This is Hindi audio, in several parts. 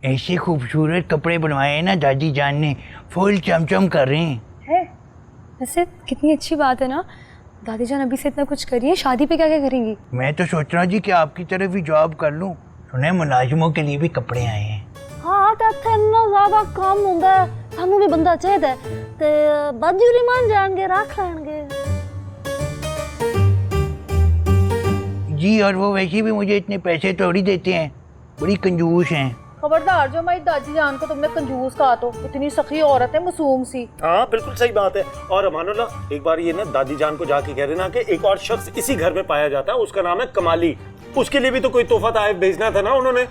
ऐसे खूबसूरत कपड़े बनवाए हैं ना दादी जान ने, फुल चमचम कर रहे हैं। है वैसे कितनी अच्छी बात है ना, दादी जान अभी से इतना कुछ करिए, शादी पे क्या क्या करेंगी? मैं तो सोच रहा हूँ जी कि आपकी तरफ ही जॉब कर लूँ। सुने मुलाजिमों के लिए भी कपड़े आए हैं। हाँ तो इत्थे इन्ना ज़्यादा काम होंदा है, सानू भी बंदा चाहिए ते बाजूरी मान जाएंगे, रख लेंगे जी। और वो वैसे भी मुझे इतने पैसे थोड़ी देते हैं, बड़ी कंजूस हैं। खबरदार जो हमारी दादी जान को तुमने कंजूस कहा तो, इतनी सखी औरत है, मासूम सी। हाँ बिल्कुल सही बात है। और अमानुल्लाह एक बार ये ना दादी जान को जाके कह देना कि एक और शख्स इसी घर में पाया जाता है, उसका नाम है कमाली। उसके लिए भी तो कोई तोहफा तायफ भेजना था ना उन्होंने।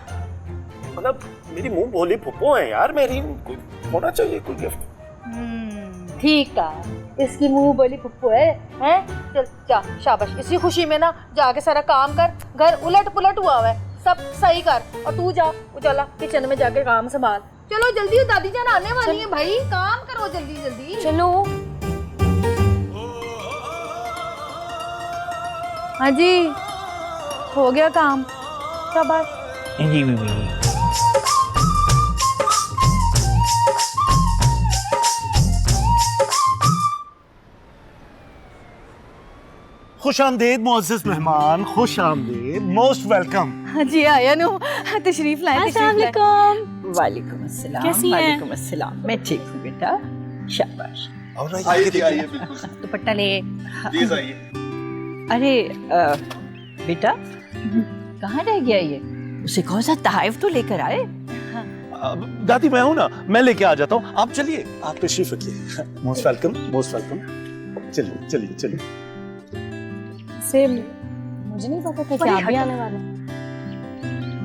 मतलब मेरी मुंह बोली फुप्पो है यार, मेरी होना चाहिए कोई गिफ्ट। ठीक है, इसकी मुंह बोली पप्पू है? चल जा, शाबाश। इसी खुशी में ना जाके सारा काम कर, घर उलट पुलट हुआ है, सब सही कर। और तू जा उजाला किचन में जाके काम संभाल। चलो जल्दी, दादी जान आने वाली है भाई, काम करो जल्दी जल्दी। चलो। हाँ जी, हो गया काम। शाबाश। जी बीबी। खुश आमदेद मोअज़्ज़िज़ मेहमान, खुश आमदेद, मोस्ट वेलकम। हाँ जी आया नु, तशरीफ लाए। अस्सलाम वालेकुम। वालेकुम अस्सलाम। कैसी हैं? वालेकुम अस्सलाम। मैं ठीक हूँ बेटा, शाबाश। आइए दुपट्टा ले। प्लीज आइए। अरे बेटा कहाँ रह गया ये? उसे कौन सा तहफ़ तो लेकर आए। दादी मैं हूँ ना, मैं लेके आ जाता हूँ। आप चलिए, आप तशरीफ रखिए। Most welcome, most welcome. चलिए चलिए चलिए। से मुझे नहीं पता था कि आप भी आने वाले हैं।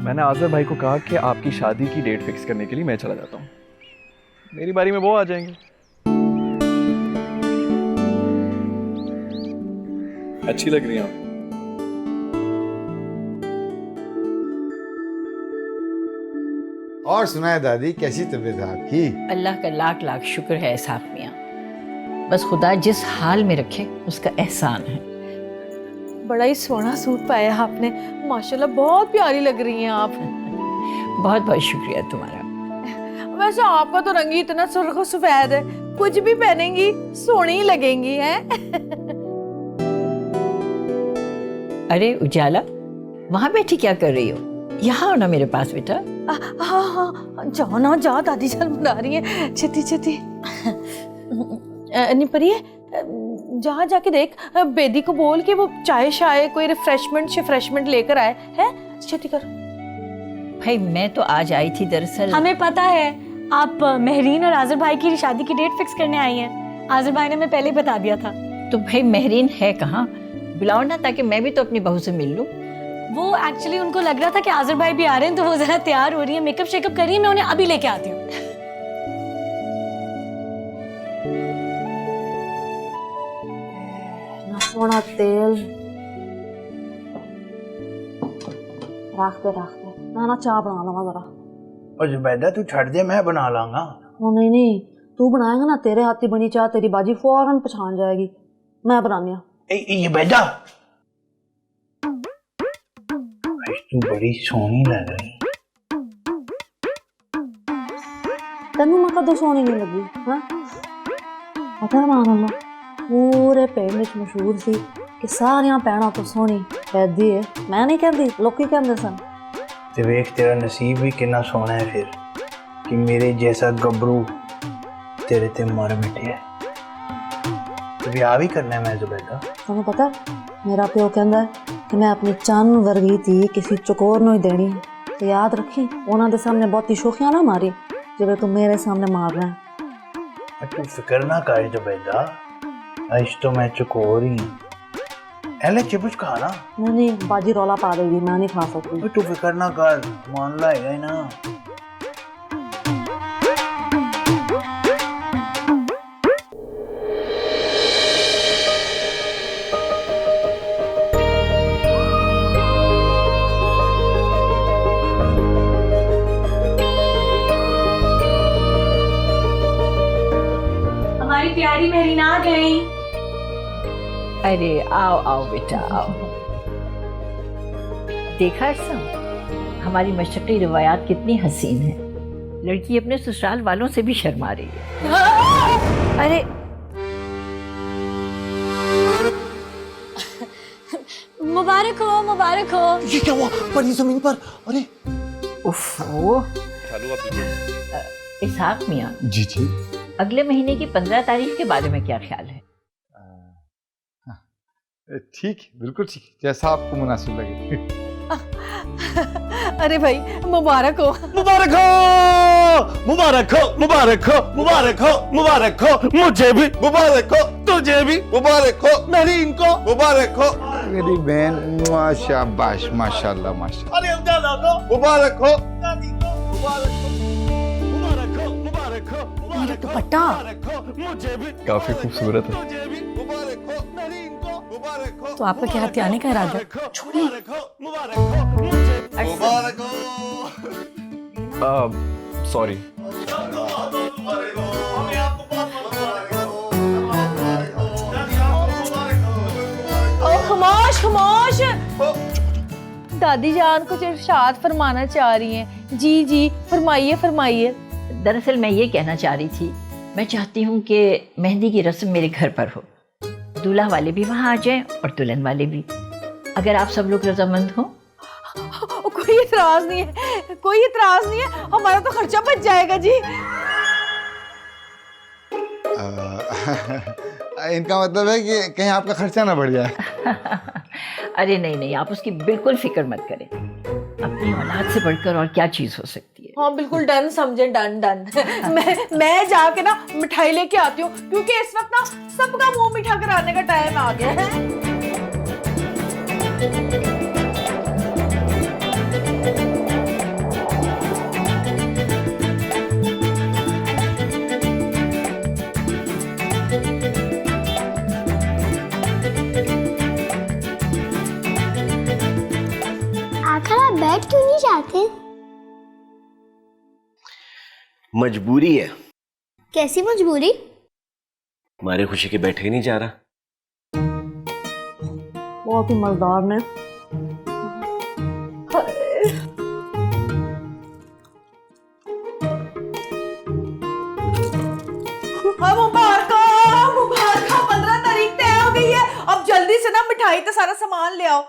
मैंने आज़र भाई को कहा कि आपकी शादी की डेट फिक्स करने के लिए मैं चला जाता हूँ, मेरी बारी में वो आ जाएंगे। अच्छी लग रही हैं आप। और सुनाए दादी, कैसी तबीयत है आपकी? अल्लाह का लाख लाख शुक्र है साहब मियाँ, बस खुदा जिस हाल में रखे उसका एहसान है। बड़ा ही सोना सूट पाया आपने, माशाल्लाह बहुत प्यारी लग रही हैं आप। बहुत बहुत शुक्रिया तुम्हारा। वैसे आपका तो रंग ही इतना सुर्ख और सफेद है, कुछ भी पहनेंगी सोनी ही लगेंगी हैं। अरे उजाला, वहाँ बैठी क्या कर रही हो? यहाँ आओ ना मेरे पास बेटा। हाँ हाँ जाओ ना, जाओ, दादी जान बुला रही है, छेती छेती। नहीं परिये, जहाँ जाके देख, बेदी को बोल के वो चाय शाय कोई रिफ्रेशमेंट लेकर आए हैं, छेती कर। भाई मैं तो आज आई थी दरअसल। हमें पता है आप महरीन और आज़र भाई की शादी की डेट फिक्स करने आई हैं। आज़र भाई ने हमें पहले ही बता दिया था। तो भाई महरीन है कहाँ? बुलाओ ना, ताकि मैं भी तो अपनी बहू से मिल लूं। वो एक्चुअली उनको लग रहा था कि आज़र भाई भी आ रहे हैं, तो वो जरा तैयार हो रही है, मेकअप शेकअप कर रही है, मैं उन्हें अभी लेके आती हूँ। सोना तेल रख दे ना चाय बना लवा जरा। और जुबैदा तू छड़ दे, मैं बना लाऊंगा। नहीं नहीं, तू बनाएगा ना, तेरे हाथी बनी चाय तेरी बाजी फौरन पहचान जाएगी। मैं बनानी ये बेटा, तू बड़ी सोहनी लग रही। तेनू मैं कदों सोनी नहीं लगी? हाँ पता मान पूरे पिंड विच मशहूर सी कि सारियां भैणां तो सोहनी कहदी है। मैं नहीं कहती, लोकी कहंदे सन। ते वेख तेरा नसीब भी कितना सोहना है फिर, कि मेरे जैसा गबरू तेरे ते मर मिटे है। तो ब्याह भी करना है मैं जुबैदा। तुहानू पता मेरा प्यो कहंदा है कि मैं अपनी चन्न वर्गी धी किसी चकोर नूं ही देनी है। तो याद रखी, उन्हां दे सामने बहुती शोखियां ना मारी जिवें तू मेरे सामने मार रहा है। तू फिक्र ना कर जुबैदा, आज तो मैं चकोर ही हूँ। एले चिप्स खाना। नहीं बाजी रौला पा देगी, मैं नहीं खा सकती। तू फिक्र ना कर, मान लाएगा ना। हमारी प्यारी महरीन आ गई। अरे आओ आओ बेटा आओ। देखा अर्सम, हमारी मशरक़ी रिवायात कितनी हसीन है। लड़की अपने ससुराल वालों से भी शर्मा रही है। अरे मुबारक हो, मुबारक हो। ये क्या हुआ? पड़ी जमीन पर। अरे उफ वो इसहाक मियाँ, जी जी। अगले महीने की 15 तारीख के बारे में क्या ख्याल है? ठीक, बिल्कुल ठीक, जैसा आपको मुनासिब लगे। अरे भाई मुबारक हो। मुबारक हो, मुबारक हो, मुबारक हो, मुबारक हो, मुबारक हो, मुझे भी मुबारक हो, तुझे भी मुबारक हो, मेहरीन को मुबारक हो, मेरी बहन, शाबाश, माशाल्लाह माशाल्लाह। अरे उजाला को मुबारक हो, दादी को मुबारक हो, मुबारक हो, मुबारक हो, मेरा दुपट्टा। मुबारक हो, मुझे भी काफी खूबसूरत है। तुझे भी मुबारक हो, मेहरीन को मुबारक हो। तो आपका क्या हत्याने का इरादा? छोड़िए। मुबारक हो, मुबारक हो, मुझे मुबारक हो। सॉरी। ओ खामोश खामोश। दादी जान कुछ इरशाद फरमाना चाह रही हैं। जी जी फरमाइए फरमाइए। दरअसल मैं ये कहना चाह रही थी, मैं चाहती हूँ कि मेहंदी की रस्म मेरे घर पर हो, दूल्हा वाले भी वहाँ आ जाएं और दुल्हन वाले भी, अगर आप सब लोग रजामंद हो। कोई इतराज नहीं है, कोई इतराज नहीं है, हमारा तो खर्चा बच जाएगा जी। इनका मतलब है कि कहीं आपका खर्चा ना बढ़ जाए। अरे नहीं नहीं, आप उसकी बिल्कुल फिक्र मत करें, अपनी औलाद से बढ़कर और क्या चीज़ हो सकती है। हाँ बिल्कुल डन समझे, डन डन। मैं जाके ना मिठाई लेके आती हूँ, क्योंकि इस वक्त ना सबका मुंह मीठा कराने का टाइम आ गया है। आखिर आप बैठ क्यों नहीं जाते? मजबूरी है। कैसी मजबूरी? हमारे खुशी के बैठे ही नहीं जा रहा। बहुत ही मजेदार ने। मुबारक 15 तारीख तय हो गई है। अब जल्दी से ना मिठाई तो सारा सामान ले आओ।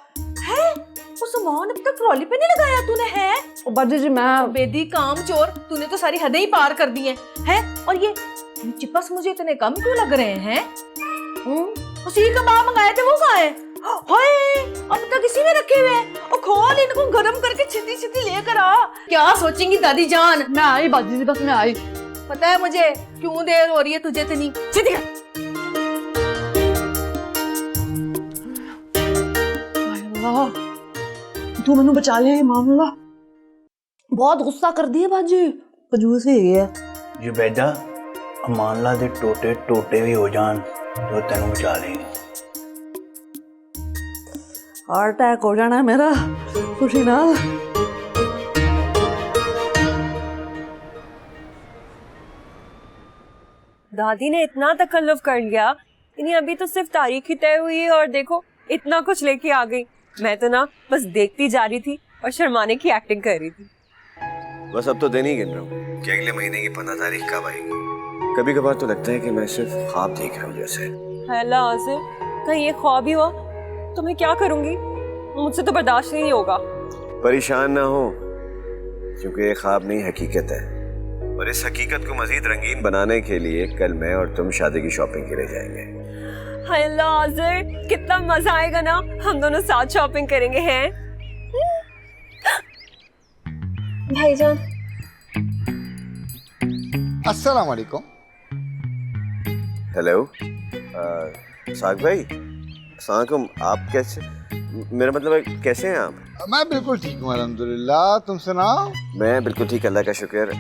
है वो सामान अब तक ट्रॉली पे नहीं लगाया तूने? है बाजी जी मैं बेदी काम चोर, तूने तो सारी हदें ही पार कर दी हैं। और ये चिप्स मुझे इतने कम क्यों लग रहे हैं? उसी कबाब मंगाए थे, वो कहाँ है? हाय अब तक इसी में रखे हुए हैं। और खोल इनको गरम करके छिती छिती लेकर आ। क्या सोचेंगी दादी जान? मैं आई बाजी जी, बस मैं आई। पता है मुझे क्यों देर हो रही है, तुझे तो नहीं। छिती तू मैनू बचा लिया मामला। बहुत गुस्सा कर दिया बाजी, कंजूस ही है। जुबैदा, अमानला दे टोटे टोटे भी हो जान जो तेनू बचा लेंगे। हार्ट अटैक हो जाना है मेरा खुशी ना। दादी ने इतना तकल्लुफ कर लिया, इन्हें अभी तो सिर्फ तारीख ही तय हुई है और देखो इतना कुछ लेके आ गई। मैं तो ना बस देखती जा रही थी और शर्माने की एक्टिंग कर रही थी। बस अब तो दिन ही गिन रहा हूँ कि अगले महीने की 15 तारीख कब आएगी। कभी कभार तो लगता है कि मैं सिर्फ ख्वाब देख रहा हूँ जैसे। हैला आसिफ, कहीं ये ख्वाब ही हुआ तो मैं क्या करूँगी? मुझसे तो बर्दाश्त ही नहीं होगा। परेशान ना हो, क्योंकि ये ख्वाब नहीं हकीकत है, और इस हकीकत को मजीद रंगीन बनाने के लिए कल मैं और तुम शादी की शॉपिंग के लिए जाएंगे। हैला आसिफ, कितना मजा आएगा ना, हम दोनों साथ शॉपिंग करेंगे। हैं भाईजान। अस्सलाम वालेकुम। हेलो साग भाई, अस्सलाम वालेकुम। आप कैसे, मेरा मतलब है कैसे हैं आप? मैं बिल्कुल ठीक हूँ अल्हम्दुलिल्लाह, तुम सुनाओ? मैं बिल्कुल ठीक, अल्लाह का शुक्र।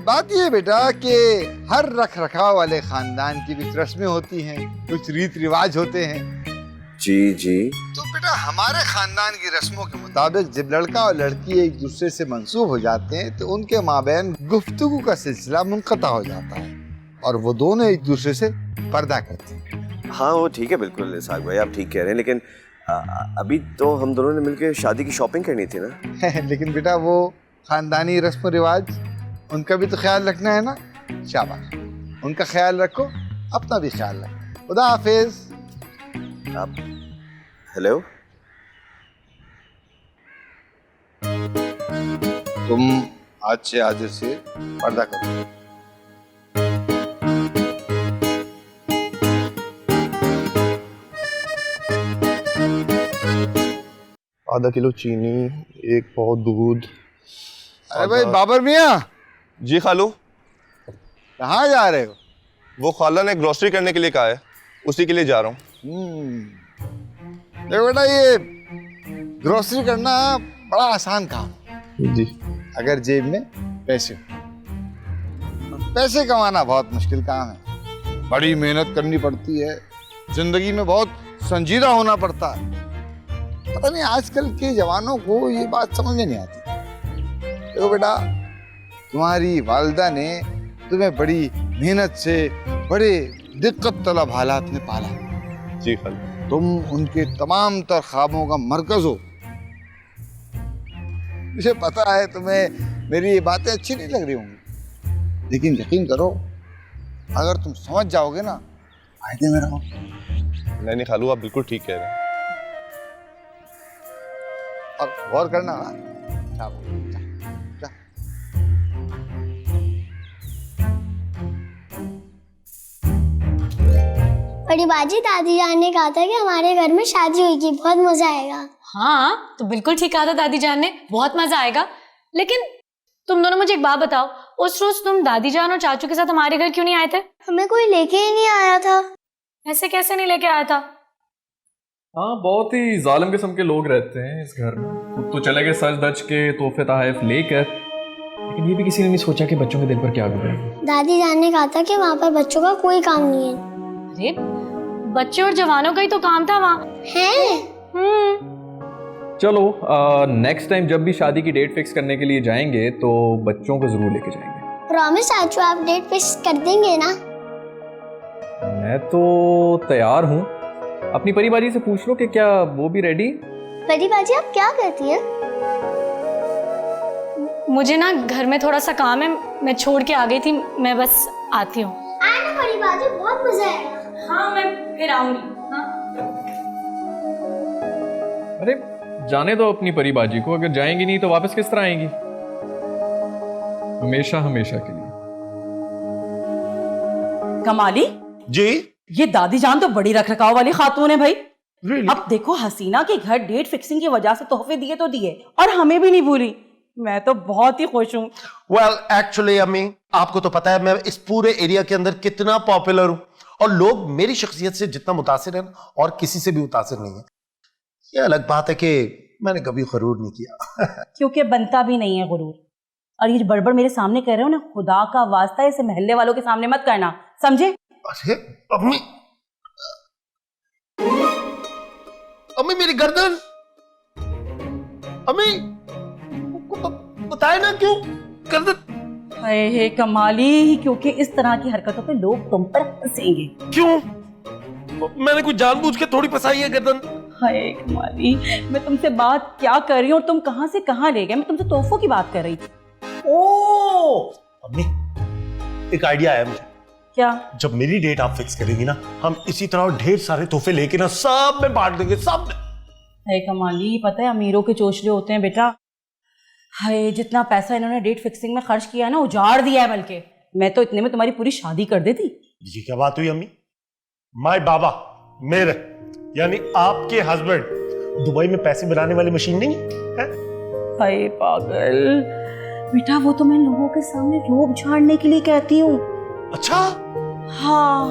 बात ये बेटा कि हर रख रखाव वाले खानदान की कुछ रस्में होती हैं, कुछ रीत रिवाज होते हैं। जी जी। तो बेटा हमारे खानदान की रस्मों के मुताबिक जब लड़का और लड़की एक दूसरे से मंसूब हो जाते हैं तो उनके माबैन गुफ्तगू का सिलसिला मुनक़ता हो जाता है और वो दोनों एक दूसरे से पर्दा करते हैं। हाँ वो ठीक है, बिल्कुल साग भाई आप ठीक कह रहे हैं, लेकिन अभी तो हम दोनों ने मिलकर शादी की शॉपिंग करनी थी ना। लेकिन बेटा वो खानदानी रस्म रिवाज उनका भी तो ख्याल रखना है ना। शाबाश, उनका ख्याल रखो, अपना भी ख्याल रखो। खुदा हाफिज। आप हेलो, तुम आज से आदिल से पर्दा करो। आधा किलो चीनी, एक पाव दूध। अरे भाई बाबर मियाँ, जी खालू। कहाँ जा रहे हो? वो खाला ने ग्रोसरी करने के लिए कहा है, उसी के लिए जा रहा हूँ। देखो बेटा, ये ग्रोसरी करना बड़ा आसान काम है जी। अगर जेब में पैसे हो। पैसे कमाना बहुत मुश्किल काम है, बड़ी मेहनत करनी पड़ती है, जिंदगी में बहुत संजीदा होना पड़ता है। पता नहीं आजकल के जवानों को ये बात समझ में नहीं आती। देखो बेटा, तुम्हारी वालिदा ने तुम्हें बड़ी मेहनत से बड़े दिक्कत तलब हालात में पाला। जी खालू। तुम उनके तमाम तर ख्वाबों का मरकज हो। मुझे पता है तुम्हें मेरी ये बातें अच्छी नहीं लग रही होंगी, लेकिन यकीन करो, अगर तुम समझ जाओगे ना, फायदे में रहो। नहीं खालू, आप बिल्कुल ठीक कह रहे हैं। अब गौर करना ना। जा, जा। बड़ी बाजी, दादी जान ने कहा था कि हमारे घर में शादी होगी, बहुत मजा आएगा। हाँ तो बिल्कुल ठीक कहा था दादी जान ने, बहुत मजा आएगा। लेकिन तुम दोनों मुझे एक बात बताओ, उस रोज तुम दादी जान और चाचू के साथ हमारे घर क्यों नहीं आए थे? हमें कोई लेके ही नहीं आया था। ऐसे कैसे नहीं लेके आया था? हाँ, बहुत ही जालिम किस्म के लोग रहते हैं इस घर में। खुद तो चले गए सज धज के तोहफे तोहफ लेकर, लेकिन ये भी किसी ने नहीं सोचा कि बच्चों के दिल पर क्या गुजरेगा। दादी जान ने कहा था कि वहाँ पर बच्चों का कोई काम नहीं है। अरे बच्चे और जवानों का ही तो काम था वहाँ। है? चलो नेक्स्ट टाइम जब भी शादी की डेट फिक्स करने के लिए जाएंगे तो बच्चों को जरूर लेके जाएंगे। प्रॉमिस चाचू, आप डेट फिक्स कर देंगे ना? मैं तो तैयार हूँ। अपनी परिवारी से पूछ लो कि क्या वो भी रेडी। बड़ी बाजी, आप क्या करती हैं? मुझे ना घर में थोड़ा सा काम है, मैं छोड़ के आ गई थी, मैं बस आती हूँ। आना बड़ी बाजी, बहुत मजा आएगा। हाँ मैं फिर आऊंगी। हाँ। अरे जाने दो अपनी परिबाजी को, अगर जाएंगी नहीं तो वापस किस तरह आएंगी? हमेशा हमेशा के लिए। कमाली जी, ये दादी जान तो बड़ी रखरखाव वाली खातून है भाई। really? अब देखो, हसीना के घर डेट फिक्सिंग की वजह से तोहफे दिए तो दिए और हमें भी नहीं भूली। मैं तो बहुत ही खुश हूँ। वेल एक्चुअली अम्मी, आपको तो पता है मैं इस पूरे एरिया के अंदर कितना पॉपुलर हूँ, और लोग मेरी शख्सियत से जितना मुतासिर है और किसी से भी मुतासिर नहीं है। ये अलग बात है कि मैंने कभी गरूर नहीं किया। क्योंकि बनता भी नहीं है गुरूर। और ये बड़बड़ मेरे सामने कर रहे हो ना, खुदा का वास्ता इसे मोहल्ले वालों के सामने मत करना, समझे? अरे अम्मी, अम्मी मेरी गर्दन, अम्मी बताए ना क्यों गर्दन। हे कमाली, क्योंकि इस तरह की हरकतों पे लोग तुम पर हंसेंगे। क्यों? मैंने कुछ जानबूझ के थोड़ी फंसाई है गर्दन। हाय कमाली, मैं तुमसे बात क्या कर रही हूँ और तुम कहाँ से कहाँ ले गए? मैं तुमसे तोहफों की बात कर रही थी। ओ अम्मी, एक आइडिया आया मुझे। क्या? जब मेरी डेट आप फिक्स करेंगी ना, हम इसी तरह ढेर सारे तोहफे लेके ना सब में बांट देंगे, सब में। हाय कमाली, पता है अमीरों के चोचले होते हैं बेटा। हाय, जितना पैसा इन्होंने डेट फिक्सिंग में खर्च किया है ना, उजाड़ दिया है। बल्कि मैं तो इतने में तुम्हारी पूरी शादी कर देती। ये क्या बात हुई अम्मी? माय बाबा, मेरे यानी आपके हस्बैंड दुबई में पैसे बनाने वाली मशीन नहीं है? हाय पागल बेटा, वो तो मैं लोगों के सामने रोब झाड़ने के लिए कहती हूँ। अच्छा? हाँ,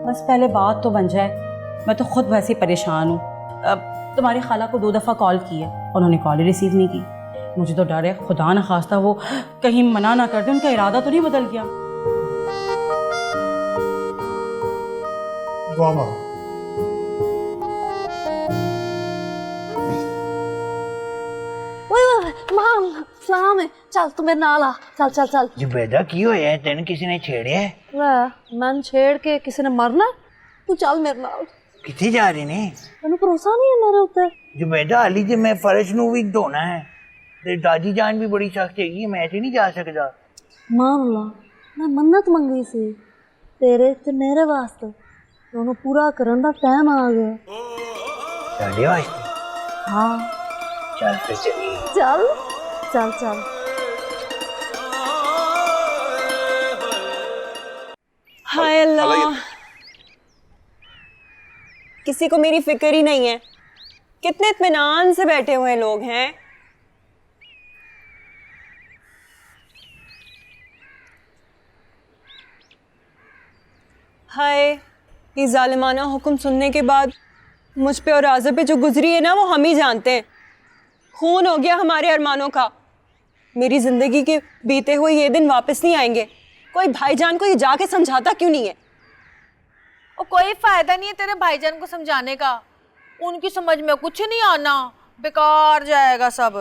बस पहले बात तो बन जाए। मैं तो खुद वैसे ही परेशान हूँ। अब तुम्हारी खाला को 2 दफा कॉल की है, उन्होंने कॉल ही रिसीव नहीं की। मुझे तो डर है खुदा न खास्ता वो कहीं मना ना कर दे, उनका इरादा तो नहीं बदल गया। माम सलाम है, चल तू मेरे नाल आ, चल चल चल। जुबैदा की होया है? तेन किसी ने छेड़े है? मन छेड़ के किसी ने मरना? तू चल मेरे नाल। किथे जा रहे ने? तेन भरोसा नहीं है मेरे उत्ते? जुबैदा हाली ते मैं फर्श नू भी धोना है, ते दादी जान भी बड़ी सख्त हैगी, मैं ते नहीं जा सकदा। मामला मैं मन्नत मंगी सी तेरे ते मेरे वास्ते दोनों पूरा करन दा टाइम आ गया। ਤੁਹਾਡੇ ਵਾਸਤੇ हाँ ਚੱਲ ਫਿਰ ਚੱਲੀਏ। चल चल चल। हाय अल्लाह, किसी को मेरी फिक्र ही नहीं है। कितने इत्मीनान से बैठे हुए लोग हैं। हाय, ये जालिमाना हुक्म सुनने के बाद मुझ पे और आज़र पे जो गुजरी है ना, वो हम ही जानते हैं। खून हो गया हमारे अरमानों का। मेरी ज़िंदगी के बीते हुए ये दिन वापस नहीं आएंगे। कोई भाईजान को ये जाके समझाता क्यों नहीं है? और कोई फायदा नहीं है तेरे भाईजान को समझाने का, उनकी समझ में कुछ नहीं आना, बेकार जाएगा सब।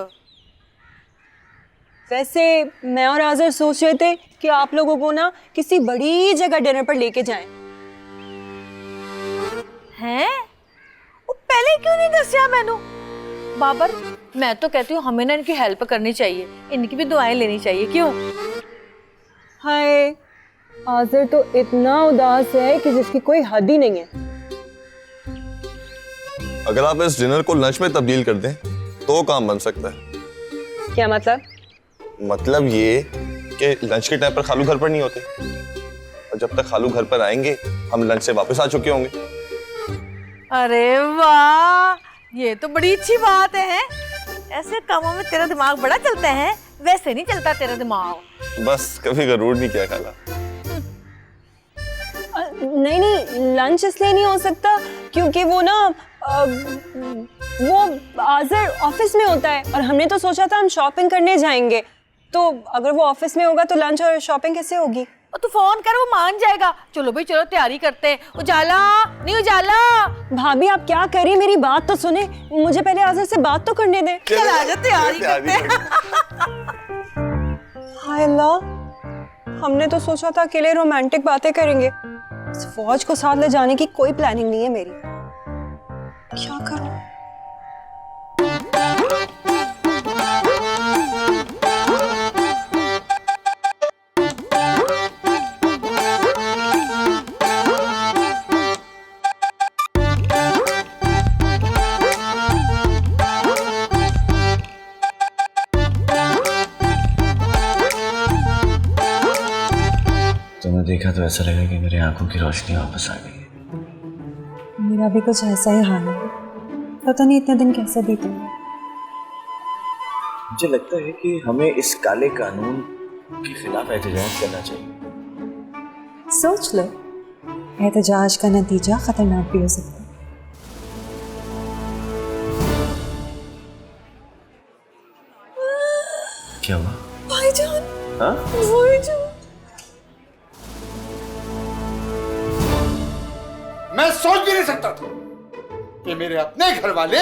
वैसे मैं और आज़र सोच रहे थे कि आप लोगों को ना किसी बड़ी जगह डिनर पर लेके जाएं। हैं? वो पहले क्यों नहीं दसिया मैनू? बाबर, मैं तो कहती हूँ हमें ना इनकी हेल्प करनी चाहिए, इनकी भी दुआएं लेनी चाहिए। क्यों? हाय, आज़र तो इतना उदास है कि जिसकी कोई हद ही नहीं है। अगर आप इस डिनर को लंच में तब्दील कर दें तो काम बन सकता है। क्या मतलब? मतलब ये कि लंच के टाइम पर खालू घर पर नहीं होते, और जब तक खालू घर पर आएंगे हम लंच से वापस आ चुके होंगे। अरे वाह, ये तो बड़ी अच्छी बात है। ऐसे कामों में तेरा दिमाग बड़ा चलता है, वैसे नहीं चलता तेरा दिमाग। बस कभी गरूर नहीं किया खाला। नहीं नहीं, लंच इसलिए नहीं हो सकता क्योंकि वो ना वो आज़र ऑफिस में होता है और हमने तो सोचा था हम शॉपिंग करने जाएंगे। तो अगर वो ऑफिस में होगा तो लंच और शॉपिंग कैसे होगी? और तू फोन कर, वो मान जाएगा। चलो भाई चलो, तैयारी करते हैं। उजाला नहीं उजाला। भाभी आप क्या करिए, मेरी बात तो सुने, मुझे पहले आज़र से बात तो करने दे। चल आजा, तैयारी करते हैं। हाय अल्लाह, हमने तो सोचा था अकेले रोमांटिक बातें करेंगे। इस फौज को साथ ले जाने की कोई प्लानिंग नहीं है मेरी। क्या करूं? तुमने देखा तो ऐसा लगा कि मेरी आंखों की रोशनी वापस आ गई। मेरा भी कुछ ऐसा ही हाल है। पता नहीं इतने दिन कैसे बीतेंगे। मुझे लगता है कि हमें इस काले कानून के खिलाफ एहतजाज करना चाहिए। सोच लो, एहतजाज का नतीजा खतरनाक भी हो सकता है। क्या हुआ? भाईजान, हाँ? भाईजान। मैं सोच भी नहीं सकता था कि मेरे अपने घर वाले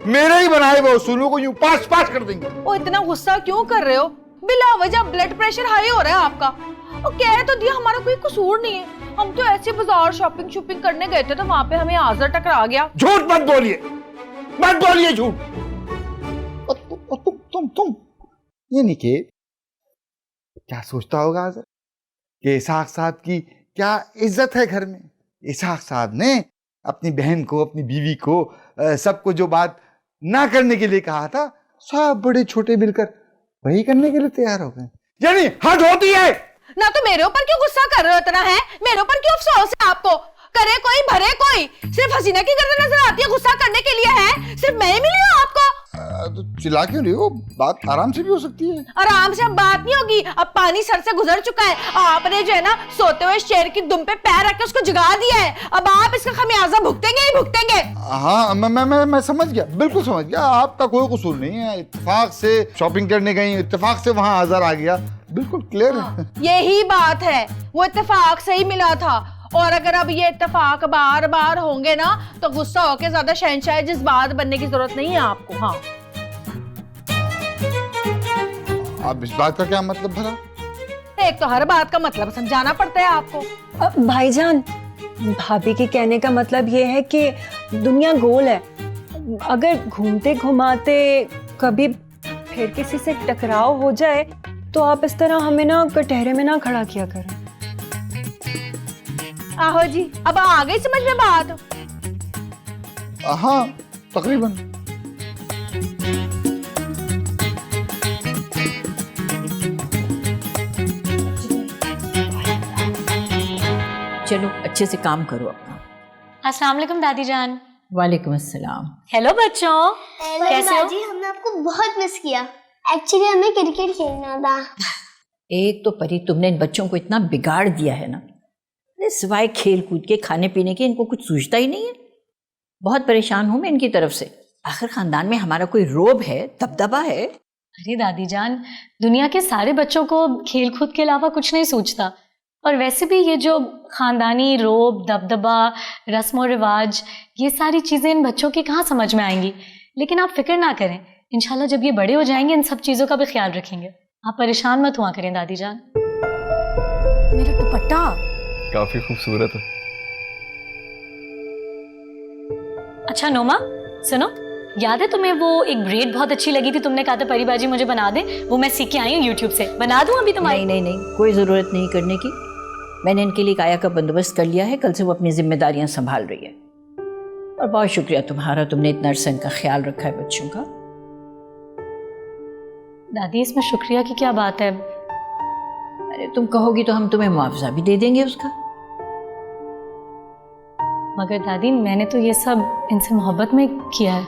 मेरे ही बनाए हुए उसूलों को यूं पास पास कर देंगे। वो इतना गुस्सा क्यों कर रहे हो? बिला वजह ब्लड प्रेशर हाई हो रहा है आपका। और कह तो दिया हमारा कोई कसूर नहीं है, हम तो ऐसे बाजार शॉपिंग करने गए थे तो वहां पे हमें आज़र टकरा गया। झूठ मत बोलिए, मत बोलिए झूठ। तुम ये नहीं कि क्या सोचता होगा आज़र कि इसाक साहब की क्या इज्जत है घर में। इसाक साहब ने अपनी बहन को, अपनी बीवी को, सबको जो बात ना करने के लिए कहा था, सब बड़े छोटे मिलकर वही करने के लिए तैयार हो गए। यानी हद होती है ना। तो मेरे ऊपर क्यों गुस्सा कर रहे हो इतना? है मेरे ऊपर क्यों अफसोस है आपको? करे कोई भरे कोई, सिर्फ हसीना की गर्दन नजर आती है गुस्सा करने के लिए। है सिर्फ मैं ही मिली हूँ आपको? तो चिल्ला क्यों रही हो? बात आराम से भी हो सकती है। आराम से अब बात नहीं होगी, अब पानी सर से गुजर चुका है। आपने जो है ना सोते हुए शेर की दुम पे पैर रख के उसको जगा दिया है। अब आप इसका खमियाजा भुगतेंगे ही भुगतेंगे। हाँ, मैं समझ गया, बिल्कुल समझ गया। आपका कोई कसूर नहीं है। इत्तेफाक से शॉपिंग करने गई, इत्तेफाक से वहाँ आज़र आ गया, बिल्कुल क्लियर है। यही बात है, वो इत्तेफाक से ही मिला था। और अगर अब ये इत्तेफाक बार बार होंगे ना तो गुस्सा होके ज्यादा शहंशाह जज्बात बनने की जरूरत नहीं है आपको। हाँ, अब इस बात का क्या मतलब भला? एक तो हर बात का मतलब समझाना पड़ता है आपको। भाईजान, भाभी के कहने का मतलब ये है कि दुनिया गोल है। अगर घूमते घुमाते कभी फिर किसी से टकराव हो जाए तो आप इस तरह हमें ना कटहरे में ना खड़ा किया करें। आहो जी, अब आ गई समझ में बात? हाँ तकरीबन। चलो अच्छे से काम करो अपना। अस्सलाम वालेकुम दादी जान। वालेकुम अस्सलाम। हेलो बच्चों, कैसे हो? बाजी, हमने आपको बहुत मिस किया। एक्चुअली हमें क्रिकेट खेलना था। एक तो परी तुमने इन बच्चों को इतना बिगाड़ दिया है ना, अरे सिवाय खेल कूद के खाने पीने के इनको कुछ सूझता ही नहीं है। बहुत परेशान हूं मैं इनकी तरफ से। आखिर खानदान में हमारा कोई रोब है, दबदबा है। अरे दादी जान, दुनिया के सारे बच्चों को खेल कूद के अलावा कुछ नहीं सूझता। और वैसे भी ये जो खानदानी रोब, दबदबा, रस्म और रिवाज, ये सारी चीज़ें इन बच्चों की कहाँ समझ में आएंगी। लेकिन आप फिक्र ना करें, इंशाल्लाह जब ये बड़े हो जाएंगे इन सब चीज़ों का भी ख्याल रखेंगे। आप परेशान मत हुआ करें दादी जान। मेरा दुपट्टा काफी खूबसूरत है। अच्छा नोमा, सुनो, याद है तुम्हें वो एक ब्रेड बहुत अच्छी लगी थी, तुमने कहा था परी बाजी मुझे बना दे, वो मैं सीख के आई हूँ यूट्यूब से। बना दूँ अभी तुम्हारी? नहीं नहीं नहीं, कोई ज़रूरत नहीं करने की। मैंने इनके लिए काया का बंदोबस्त कर लिया है। कल से वो अपनी जिम्मेदारियां संभाल रही है। और बहुत शुक्रिया तुम्हारा, तुमने इतना अरसा इनका ख्याल रखा है बच्चों का। दादी इसमें शुक्रिया की क्या बात है? अरे तुम कहोगी तो हम तुम्हें मुआवजा भी दे देंगे उसका। मगर दादी मैंने तो ये सब इनसे मोहब्बत में किया है।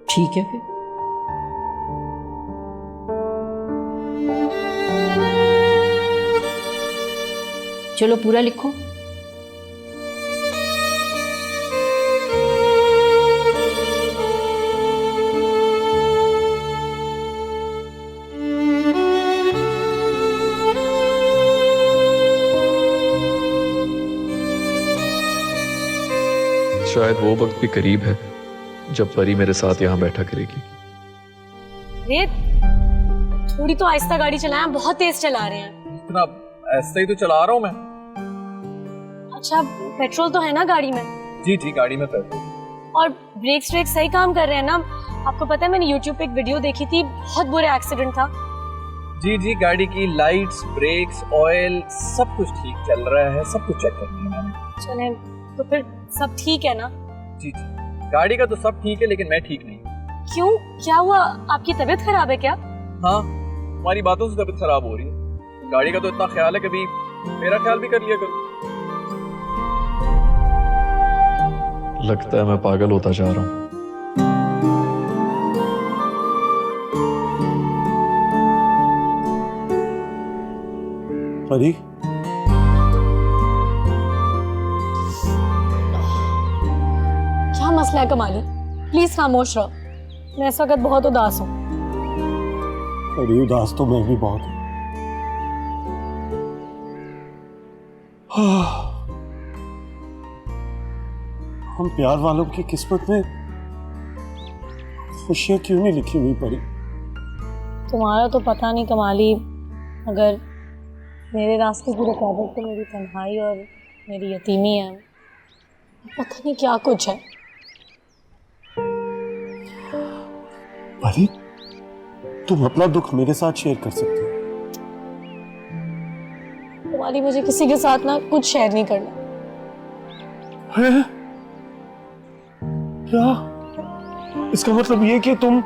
ठीक है फिर। चलो पूरा लिखो। शायद वो वक्त भी करीब है जब परी मेरे साथ यहाँ बैठा करेगी। ये थोड़ी तो आहिस्ता गाड़ी चलाएं, बहुत तेज चला रहे हैं। इतना ऐसे ही तो चला रहा हूँ मैं। अच्छा पेट्रोल तो है ना गाड़ी में? जी जी, गाड़ी में पेट्रोल। और ब्रेक्स व्रेक्स सही काम कर रहे हैं ना? आपको पता है मैंने यूट्यूब पे एक वीडियो देखी थी, बहुत बुरा एक्सीडेंट था। जी जी, गाड़ी की लाइट्स, ब्रेक्स, ऑयल सब कुछ ठीक चल रहा है, सब कुछ चेक कर लिया मैंने। चलें तो फिर सब ठीक है ना? जी जी, गाड़ी का तो सब ठीक है, लेकिन मैं ठीक नहीं। क्यों, क्या हुआ? आपकी तबीयत खराब है क्या? हाँ, तुम्हारी बातों से तबीयत खराब हो रही है। गाड़ी का तो इतना ख्याल है, कभी मेरा ख्याल भी कर लिया करो। लगता है मैं पागल होता जा रहा हूँ। परी, क्या मसला है कमाली? प्लीज खामोश रहो, मैं इस वक्त बहुत उदास हूँ। परी उदास तो मैं भी बहुत हूँ। हम प्यार वालों की किस्मत में खुशियां क्यों नहीं लिखी हुई परी? तुम्हारा तो पता नहीं कमाली, अगर मेरे रास्ते की रुकावट तो मेरी तन्हाई और मेरी यतीमी है। पता नहीं क्या कुछ है। परी, तुम अपना दुख मेरे साथ शेयर कर सकती हो। तुम्हारी मुझे किसी के साथ ना कुछ शेयर नहीं करना है? क्या इसका मतलब ये कि तुम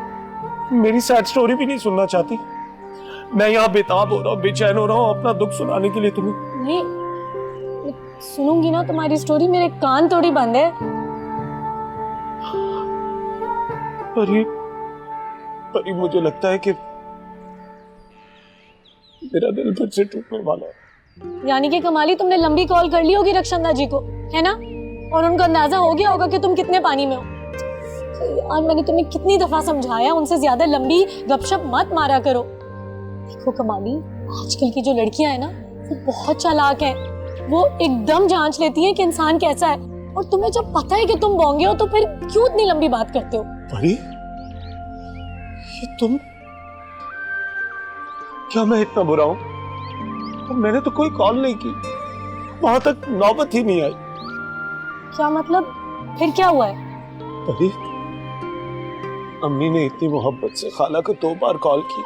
मेरी सैड स्टोरी भी नहीं सुनना चाहती? मैं यहाँ बेताब हो रहा हूँ, बेचैन हो रहा हूँ अपना दुख सुनाने के लिए तुम्हें। नहीं, सुनूंगी ना तुम्हारी स्टोरी, मेरे कान थोड़ी बंद है। परी, परी मुझे लगता है कि मेरा दिल फिर से टूटने वाला है। यानी कि कमाली तुमने लंबी कॉल कर ली होगी रक्षंदा जी को, है ना? और उनको अंदाजा हो गया होगा कि तुम कितने पानी में हो। यार मैंने तुम्हें कितनी दफा समझाया, उनसे ज्यादा लंबी गपशप मत मारा करो। देखो कमाली, आजकल की जो लड़कियां हैं ना, वो बहुत चालाक हैं। वो एकदम जांच लेती हैं कि इंसान कैसा है। और तुम्हें जब पता है कि तुम बोंगे हो तो फिर क्यों इतनी लंबी बात करते हो? परी, ये तुम, क्या मैं इतना बुरा हूं? तो मैंने तो कोई कॉल नहीं की, वहां तक नौबत ही नहीं आई। क्या मतलब? फिर क्या हुआ है? परी, अम्मी ने इतनी मोहब्बत से खाला को 2 बार कॉल की,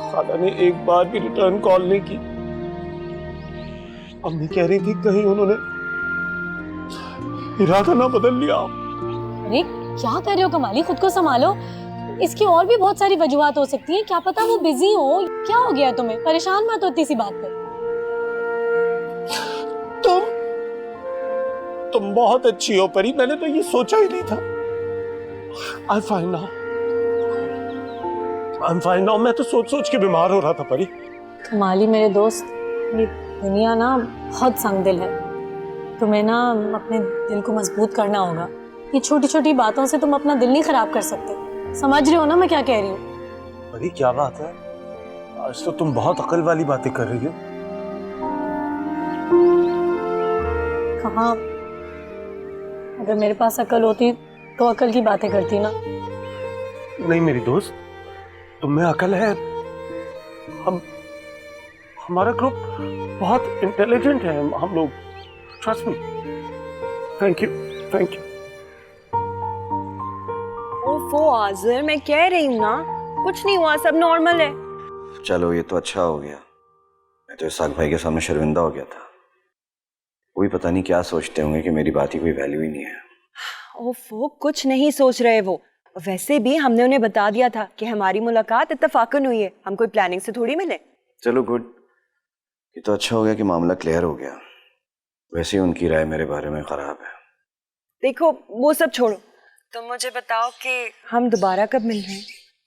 खाला ने एक बार भी रिटर्न कॉल नहीं की। अम्मी कह रही थी कहीं उन्होंने इरादा ना बदल लिया। अरे क्या कर रहे हो कमाली, खुद को संभालो। इसकी और भी बहुत सारी वजूहात हो सकती हैं, क्या पता वो बिजी हो। क्या हो गया तुम्हें, परेशान मत हो इतनी सी बात पे। तुम बहुत अच्छी हो परी, मैंने तो ये सोचा ही नहीं था। I'm fine now. I'm fine now. मैं तो सोच के बीमार हो रहा था परी। कमाली मेरे दोस्त, ये दुनिया ना बहुत संगदिल है। तुम्हें ना अपने दिल को मजबूत करना होगा। ये छोटी छोटी बातों से तुम अपना दिल नहीं खराब कर सकते। समझ रहे हो ना मैं क्या कह रही हूँ? परी क्या बात है, आज तो तुम बहुत अकल वाली बातें कर रही हो। कहाँ, अगर मेरे पास अकल होती तो अकल की बातें करती ना। नहीं मेरी दोस्त, तुम में अकल है। हमारा ग्रुप बहुत इंटेलिजेंट है हम लोग, ट्रस्ट मी। Thank you. ओफो आज़र, मैं कह रही हूँ ना, कुछ नहीं हुआ, सब नॉर्मल है। चलो ये तो अच्छा हो गया, मैं तो इसाक भाई के सामने शर्मिंदा हो गया था। कोई पता नहीं क्या सोचते होंगे कि मेरी बात की कोई वैल्यू ही नहीं है। ओफो, कुछ नहीं सोच रहे वो। वैसे भी हमने उन्हें बता दिया था कि हमारी मुलाकात इत्तफाकन हुई है, हम कोई प्लानिंग से थोड़ी मिले। चलो गुड, ये तो अच्छा हो गया कि मामला क्लियर हो गया। वैसे ही उनकी राय मेरे बारे में खराब है। देखो वो सब छोड़ो, तुम मुझे बताओ कि हम दोबारा कब मिल रहे हैं?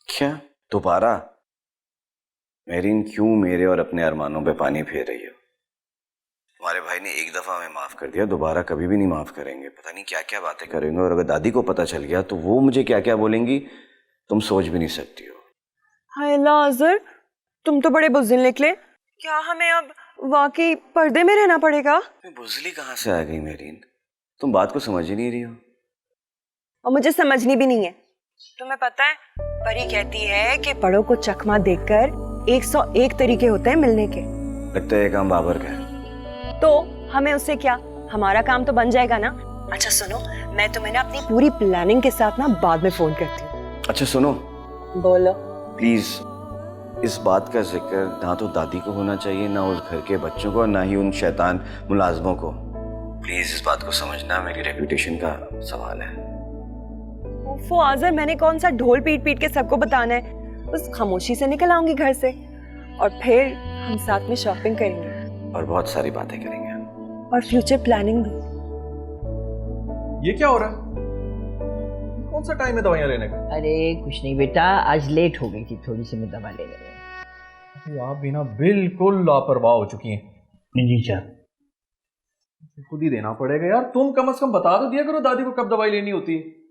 क्या दोबारा? मेरीन, क्यों मेरे और अपने अरमानों पे पानी फेर रही हो? तुम्हारे भाई ने एक दफा हमें माफ कर दिया, दोबारा कभी भी नहीं माफ करेंगे। पता नहीं क्या क्या बातें करेंगे, और अगर दादी को पता चल गया तो वो मुझे क्या क्या बोलेंगी, तुम सोच भी नहीं सकती हो। हाय आज़र, तुम तो बड़े बुज़दिल निकले। क्या हमें अब वाकई पर्दे में रहना पड़ेगा? बुज़दिली कहाँ से आ गई मेरीन? तुम बात को समझ ही नहीं रही हो। और मुझे समझनी भी नहीं है। तुम्हें पता है, परी कहती है कि बड़ों को चकमा देकर 101 तरीके होते हैं मिलने के। लगता है ये काम बाबर का है। तो हमें उससे क्या, हमारा काम तो बन जाएगा ना। अच्छा सुनो, मैं तुम्हें ना अपनी पूरी प्लानिंग के साथ ना बाद में फोन करती हूँ। अच्छा सुनो, बोलो। प्लीज इस बात का जिक्र ना तो दादी को होना चाहिए, ना उस घर के बच्चों को, ना ही उन शैतान मुलाजमों को। प्लीज इस बात को समझना, मेरी रेपुटेशन का सवाल है। ओफो आज़र, मैंने कौन सा ढोल पीट पीट के सबको बताना है। बस खामोशी से निकल आऊंगी घर से, और फिर हम साथ में शॉपिंग करेंगे और बहुत सारी बातें करेंगे, और फ्यूचर प्लानिंग भी। ये क्या हो रहा है? कौन सा टाइम है दवाइयाँ लेने का? अरे कुछ नहीं बेटा, आज लेट हो गई थी थोड़ी सी, मैं दवा लेने गई। आप भी ना बिल्कुल लापरवाह हो चुकी हैं। जी सर, खुद ही देना पड़ेगा यार। तुम कम से कम बता तो दिया करो दादी को कब दवाई लेनी होती है।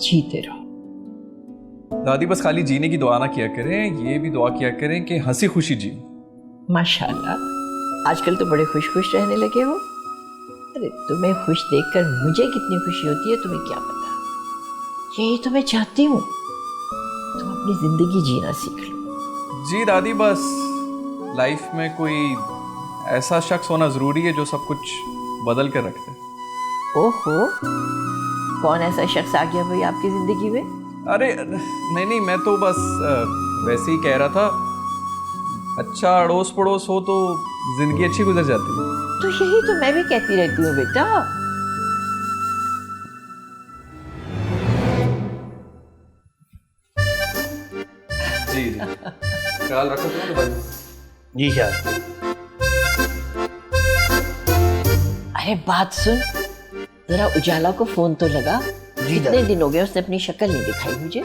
जीते रहो। दादी बस खाली जीने की दुआ ना किया करें, ये भी दुआ किया करें कि हंसी खुशी जी। माशाल्लाह, आजकल तो बड़े खुश खुश रहने लगे हो। अरे तुम्हें खुश देखकर मुझे कितनी खुशी होती है तुम्हें क्या पता। यही तो मैं चाहती हूँ, तुम अपनी जिंदगी जीना सीख लो। जी दादी, बस लाइफ में कोई ऐसा शख्स होना जरूरी है जो सब कुछ बदल कर रखते। ओहो, कौन ऐसा शख्स आ गया भाई आपकी जिंदगी में? अरे नहीं, मैं तो बस वैसे ही कह रहा था। अच्छा अड़ोस पड़ोस हो तो जिंदगी अच्छी गुजर जाती है। तो यही तो मैं भी कहती रहती हूँ बेटा। जी ख्याल रखो तुम तो। जी सर। अरे बात सुन, जरा उजाला को फोन तो लगा। कितने दिन हो गए उसने अपनी शक्ल नहीं दिखाई मुझे।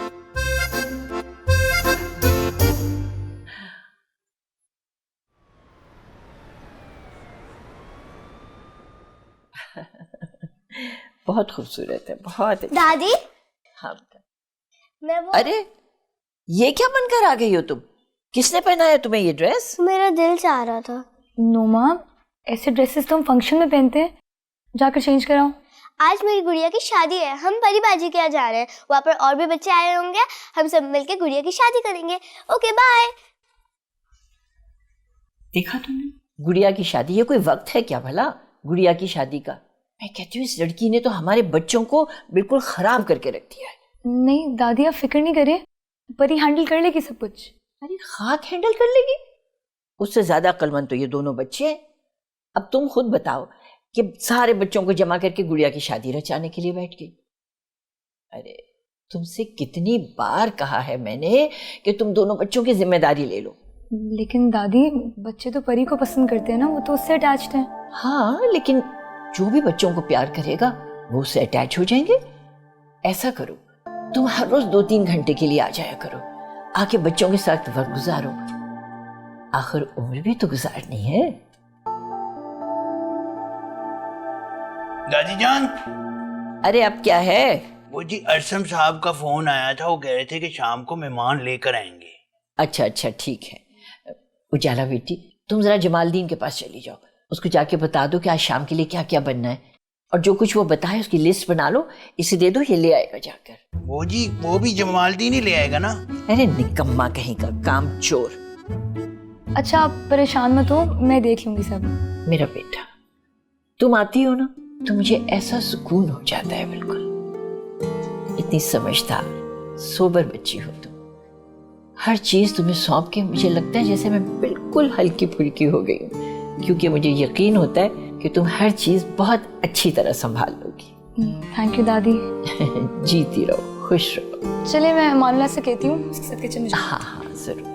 बहुत खूबसूरत है, बहुत। दादी, हाँ मैं वो अरे ये क्या बनकर आ गई हो तुम? किसने पहनाया तुम्हें ये ड्रेस? मेरा दिल चाह रहा था। नो माँ, ऐसे ड्रेसेस तो हम फंक्शन में पहनते हैं, जाकर चेंज कराओ। आज मेरी गुड़िया की शादी है, हम परी बाजी के यहाँ जा रहे हैं, वहाँ पर और भी बच्चे आए होंगे, हम सब मिलके गुड़िया की शादी करेंगे। Okay bye. देखा तुमने, गुड़िया की शादी, ये कोई वक्त है क्या भला गुड़िया की शादी का? मैं कहती हूँ इस लड़की ने तो हमारे बच्चों को बिल्कुल खराब करके रख दिया है। नहीं दादी आप फिक्र नहीं करें, परी हैंडल कर लेगी सब कुछ। अरे खाक हैंडल कर लेगी? उससे ज्यादा अक्लमंद तो ये दोनों बच्चे हैं। अब तुम खुद बताओ कि सारे बच्चों को जमा करके गुड़िया की शादी रचाने के लिए बैठ गई। अरे तुमसे कितनी बार कहा है मैंने कि तुम दोनों बच्चों की जिम्मेदारी ले लो। लेकिन दादी बच्चे तो परी को पसंद करते हैं ना, वो तो उससे अटैच्ड है। हाँ लेकिन जो भी बच्चों को प्यार करेगा वो उससे अटैच हो जाएंगे। ऐसा करो, तुम हर रोज 2-3 घंटे के लिए आ जाया करो, आके बच्चों के साथ वक्त गुजारो, आखिर उम्र भी तो गुजारनी है। दादी जान। अरे अब क्या है? वो जी अरसम साहब का फोन आया था, वो कह रहे थे कि शाम को मेहमान लेकर आएंगे। अच्छा अच्छा ठीक है। उजाला बेटी तुम जरा जमालदीन के पास चली जाओ, उसको जाके बता दो कि आज शाम के लिए क्या क्या बनना है, और जो कुछ वो बताए उसकी लिस्ट बना लो, इसे दे दो, ये ले आएगा जाकर। वो जी वो भी जमालदीन ही ले आएगा ना? अरे निकम्मा कहीं का, काम चोर। अच्छा आप परेशान मत हो, मैं देख लूंगी सब। मेरा बेटा तुम आती हो ना तो मुझे ऐसा सुकून हो जाता है, बिल्कुल। इतनी समझदार सोबर बच्ची हो तुम, हर चीज तुम्हें सौंप के मुझे लगता है जैसे मैं बिल्कुल हल्की फुल्की हो गई हूँ, क्योंकि मुझे यकीन होता है कि तुम हर चीज बहुत अच्छी तरह संभाल लोगी। थैंक यू दादी। जीती रहो, खुश रहो। चले मैं मानुला से कहती हूँ किचन में। हाँ हाँ जरूर।